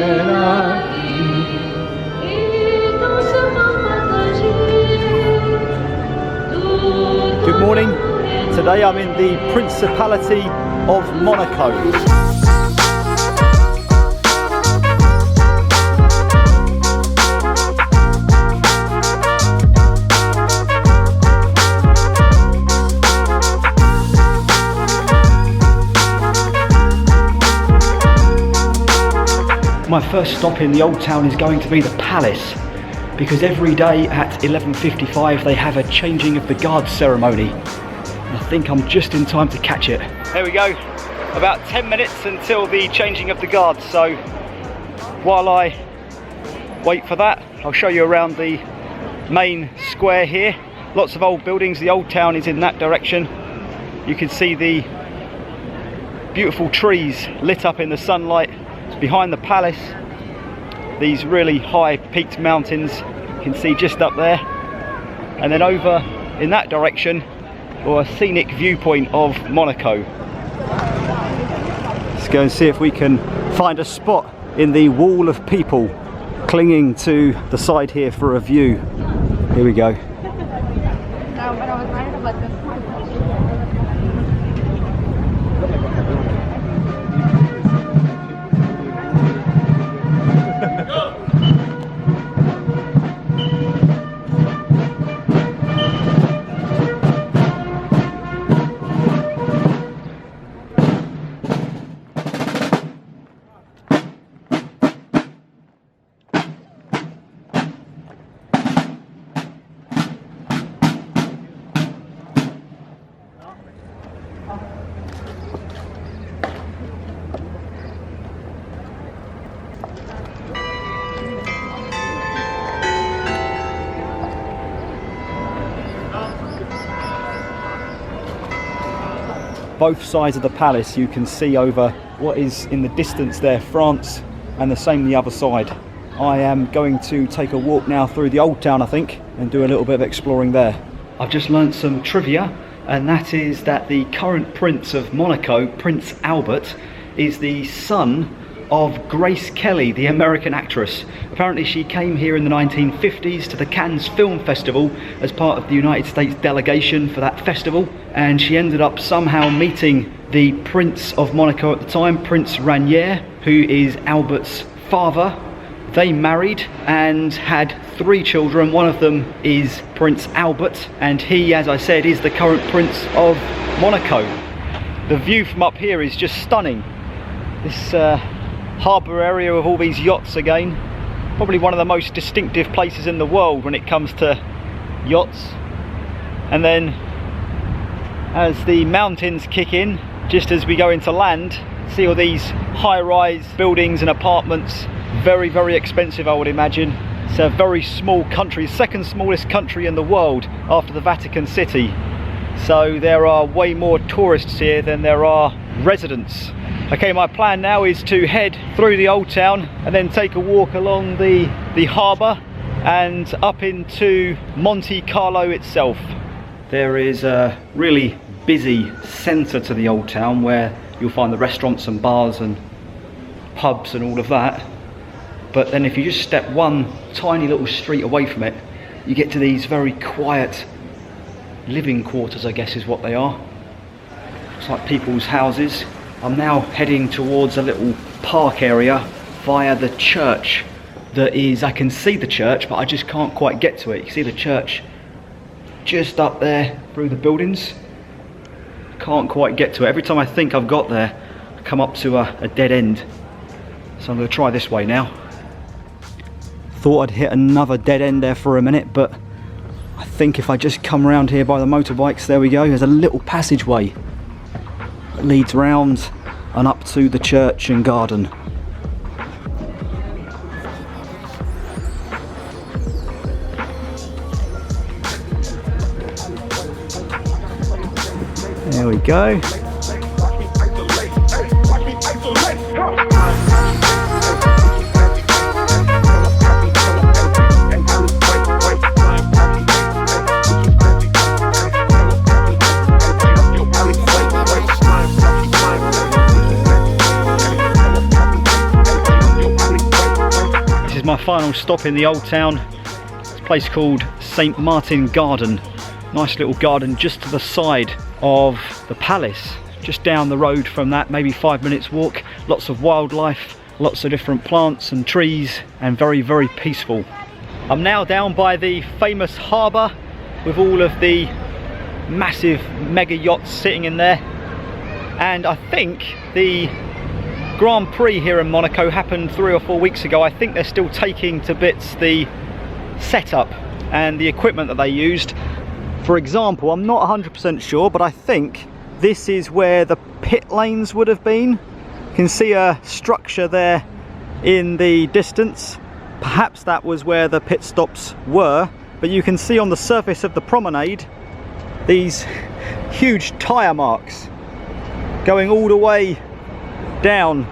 Good morning. Today I'm in the Principality of Monaco. My first stop in the old town is going to be the palace, because every day at 11:55 they have a changing of the guard ceremony. I think I'm just in time to catch it. There we go, about 10 minutes until the changing of the guards, so while I wait for that, I'll show you around the main square here. Lots of old buildings, the old town is in that direction. You can see the beautiful trees lit up in the sunlight. It's behind the palace, these really high peaked mountains you can see just up there, and then over in that direction, or a scenic viewpoint of Monaco. Let's go and see if we can find a spot in the wall of people clinging to the side here for a view. Here we go. Both sides of the palace you can see over what is in the distance there, France, and the same the other side. I am going to take a walk now through the old town, I think, and do a little bit of exploring there. I've just learned some trivia, and that is that the current Prince of Monaco, Prince Albert, is the son of Grace Kelly, the American actress. Apparently she came here in the 1950s to the Cannes Film Festival as part of the United States delegation for that festival, and she ended up somehow meeting the Prince of Monaco at the time, Prince Rainier, who is Albert's father. They married and had 3 children. One of them is Prince Albert, and he, as I said, is the current Prince of Monaco. The view from up here is just stunning. This harbour area with all these yachts again, probably one of the most distinctive places in the world when it comes to yachts. And then as the mountains kick in, just as we go into land, see all these high-rise buildings and apartments, very, very expensive, I would imagine. It's a very small country, second smallest country in the world after the Vatican City. So there are way more tourists here than there are residents. Okay, my plan now is to head through the old town and then take a walk along the harbour and up into Monte Carlo itself. There is a really busy centre to the old town where you'll find the restaurants and bars and pubs and all of that. But then if you just step one tiny little street away from it, you get to these very quiet living quarters, I guess is what they are. It's like people's houses. I'm now heading towards a little park area via the church that is, I can see the church, but I just can't quite get to it. You see the church just up there through the buildings. Can't quite get to it. Every time I think I've got there, I come up to a dead end. So I'm going to try this way now. Thought I'd hit another dead end there for a minute, but I think if I just come around here by the motorbikes, there we go, there's a little passageway that leads round and up to the church and garden. There we go. is my final stop in the old town. It's a place called St. Martin Garden. Nice little garden just to the side of the palace. Just down the road from that, maybe 5 minutes walk. Lots of wildlife, lots of different plants and trees, and very, very peaceful. I'm now down by the famous harbour with all of the massive mega yachts sitting in there. And I think the Grand Prix here in Monaco happened 3 or 4 weeks ago. I think they're still taking to bits the setup and the equipment that they used. For example, I'm not 100% sure, but I think this is where the pit lanes would have been. You can see a structure there in the distance. Perhaps that was where the pit stops were, but you can see on the surface of the promenade these huge tyre marks going all the way down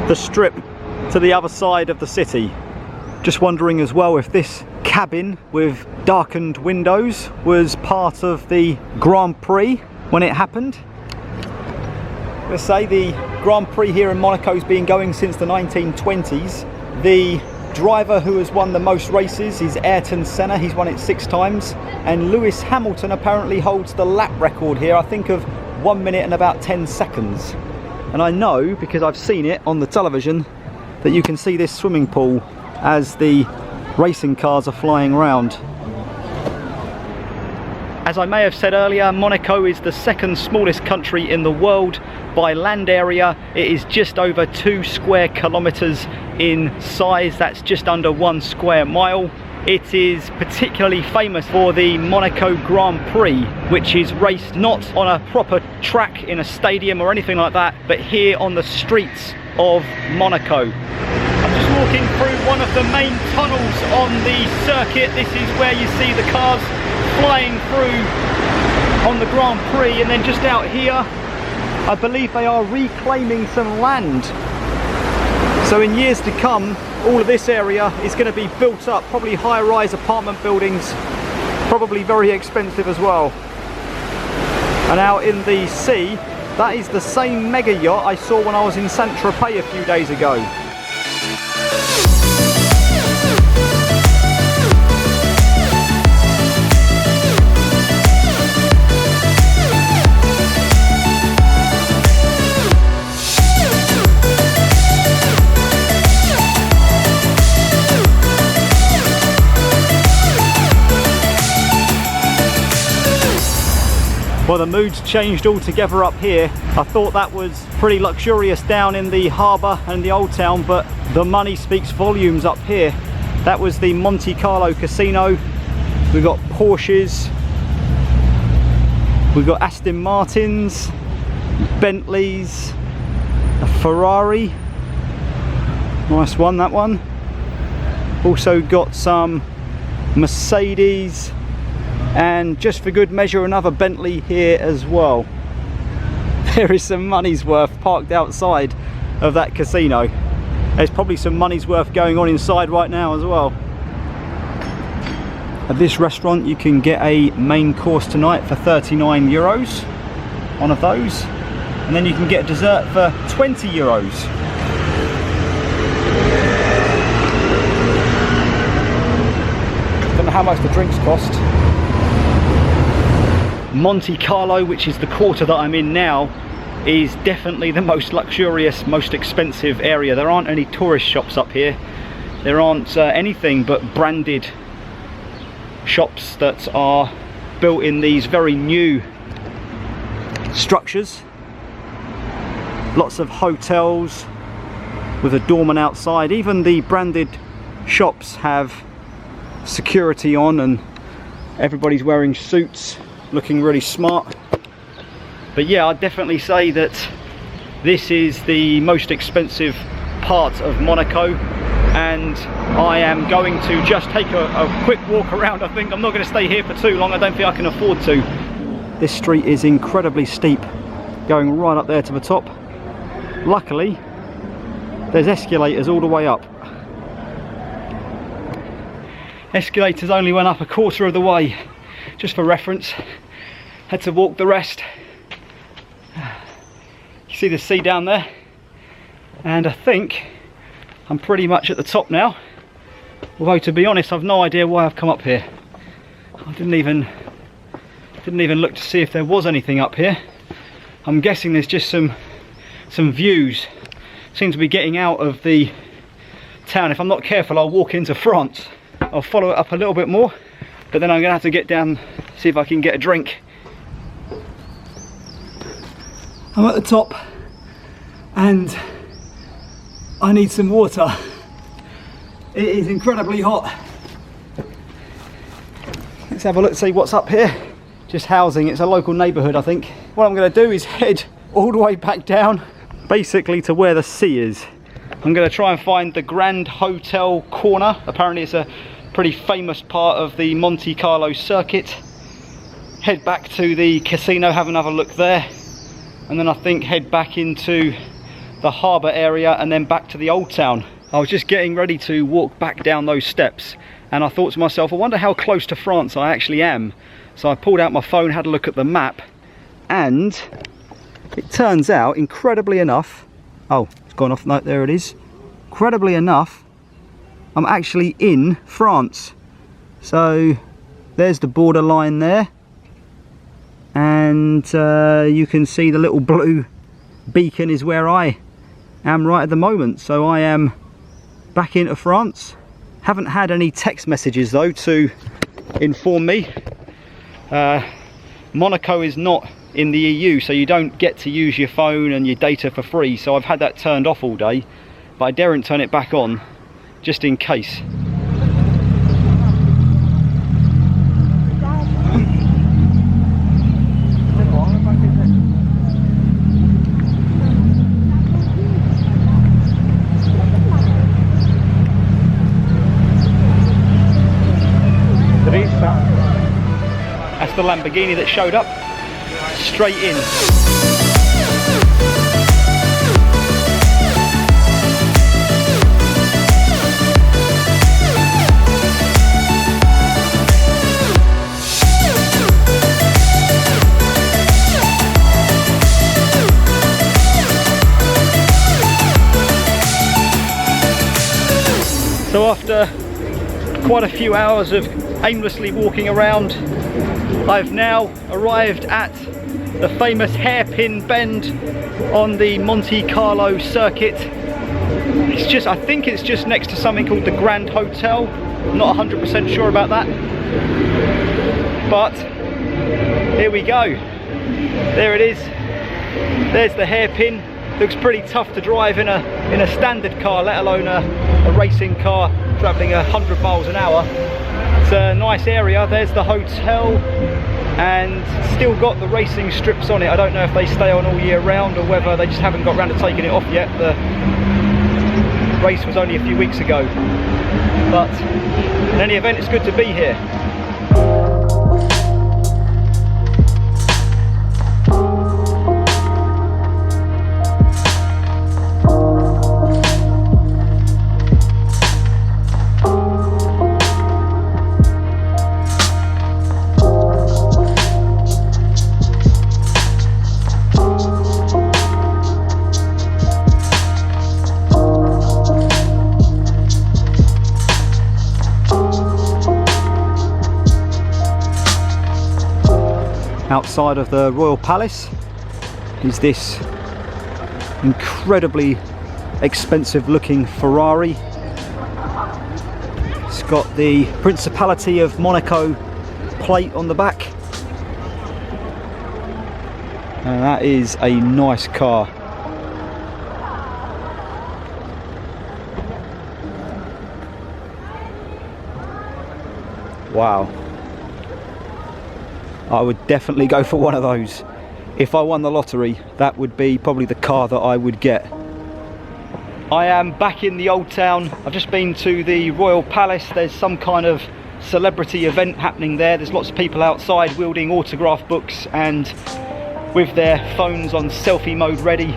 the strip to the other side of the city. Just wondering as well if this cabin with darkened windows was part of the Grand Prix when it happened. Let's say the Grand Prix here in Monaco has been going since the 1920s. The driver who has won the most races is Ayrton Senna. He's won it 6 times, and Lewis Hamilton apparently holds the lap record here, I think of 1 minute and about 10 seconds. And I know, because I've seen it on the television, that you can see this swimming pool as the racing cars are flying around. As I may have said earlier, Monaco is the 2nd smallest country in the world by land area. It is just over 2 square kilometres in size. That's just under 1 square mile. It is particularly famous for the Monaco Grand Prix, which is raced not on a proper track in a stadium or anything like that, but here on the streets of Monaco. I'm just walking through one of the main tunnels on the circuit. This is where you see the cars flying through on the Grand Prix, and then just out here I believe they are reclaiming some land. So in years to come, all of this area is going to be built up, probably high-rise apartment buildings, probably very expensive as well. And out in the sea, that is the same mega yacht I saw when I was in Saint-Tropez a few days ago. Well, the mood's changed altogether up here. I thought that was pretty luxurious down in the harbour and the old town, but the money speaks volumes up here. That was the Monte Carlo Casino. We've got Porsches, we've got Aston Martins, Bentleys, a Ferrari. Nice one, that one. Also got some Mercedes, and just for good measure another Bentley here as well. There is some money's worth parked outside of that casino. There's probably some money's worth going on inside right now as well. At this restaurant you can get a main course tonight for 39 euros, one of those, and then you can get a dessert for 20 euros. Don't know how much the drinks cost. Monte Carlo, which is the quarter that I'm in now, is definitely the most luxurious, most expensive area. There aren't any tourist shops up here. There aren't anything but branded shops that are built in these very new structures. Lots of hotels with a doorman outside. Even the branded shops have security on, and everybody's wearing suits, looking really smart. But yeah, I'd definitely say that this is the most expensive part of Monaco, and I am going to just take a quick walk around. I think I'm not going to stay here for too long. I don't think I can afford to. This street is incredibly steep, going right up there to the top. Luckily there's escalators all the way up. Escalators only went up a quarter of the way, just for reference. Had to walk the rest. You see the sea down there, and I think I'm pretty much at the top now. Although to be honest, I've no idea why I've come up here. I didn't even look to see if there was anything up here. I'm guessing there's just some views. Seem to be getting out of the town. If I'm not careful, I'll walk into France. I'll follow it up a little bit more, but then I'm gonna have to get down, see if I can get a drink. I'm at the top and I need some water. It is incredibly hot. Let's have a look, see what's up here. Just housing, it's a local neighbourhood, I think. What I'm going to do is head all the way back down, basically to where the sea is. I'm going to try and find the Grand Hotel corner. Apparently it's a pretty famous part of the Monte Carlo circuit. Head back to the casino, have another look there, and then I think head back into the harbour area and then back to the old town. I was just getting ready to walk back down those steps and I thought to myself, I wonder how close to France I actually am. So I pulled out my phone, had a look at the map, and it turns out, incredibly enough, oh, it's gone off, no, there it is. Incredibly enough, I'm actually in France. So there's the borderline there, and you can see the little blue beacon is where I am right at the moment. So I am back into France. Haven't had any text messages though to inform me. Monaco is not in the EU, so you don't get to use your phone and your data for free, so I've had that turned off all day, but I daren't turn it back on just in case. That's the Lamborghini that showed up, straight in. So after quite a few hours of aimlessly walking around, I've now arrived at the famous Hairpin bend on the Monte Carlo circuit. It's just, I think it's just next to something called the Grand Hotel. I'm not 100% sure about that, but here we go. There it is. There's the Hairpin. Looks pretty tough to drive in a standard car, let alone a racing car travelling 100 miles an hour. It's a nice area. There's the hotel, and still got the racing strips on it. I don't know if they stay on all year round or whether they just haven't got around to taking it off yet. The race was only a few weeks ago, but in any event, it's good to be here. Outside of the Royal Palace is this incredibly expensive looking Ferrari. It's got the Principality of Monaco plate on the back, and that is a nice car. Wow. I would definitely go for one of those. If I won the lottery, that would be probably the car that I would get. I am back in the old town. I've just been to the Royal Palace. There's some kind of celebrity event happening there. There's lots of people outside wielding autograph books and with their phones on selfie mode ready.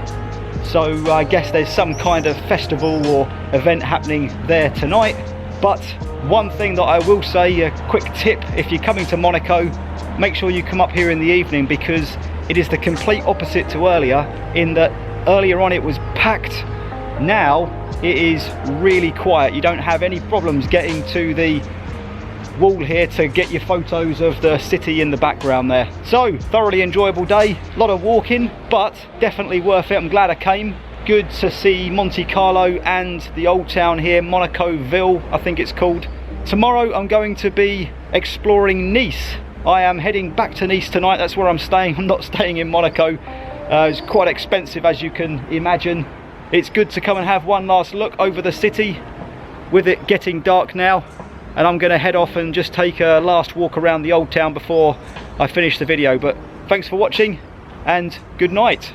So I guess there's some kind of festival or event happening there tonight. But one thing that I will say, a quick tip, if you're coming to Monaco, make sure you come up here in the evening, because it is the complete opposite to earlier, in that earlier on it was packed. Now it is really quiet. You don't have any problems getting to the wall here to get your photos of the city in the background there. So thoroughly enjoyable day, a lot of walking, but definitely worth it. I'm glad I came. Good to see Monte Carlo and the old town here, Monaco-Ville I think it's called. Tomorrow I'm going to be exploring Nice. I am heading back to Nice tonight. That's where I'm staying. I'm not staying in Monaco. It's quite expensive, as you can imagine. It's good to come and have one last look over the city with it getting dark now, and I'm going to head off and just take a last walk around the old town before I finish the video. But thanks for watching and good night.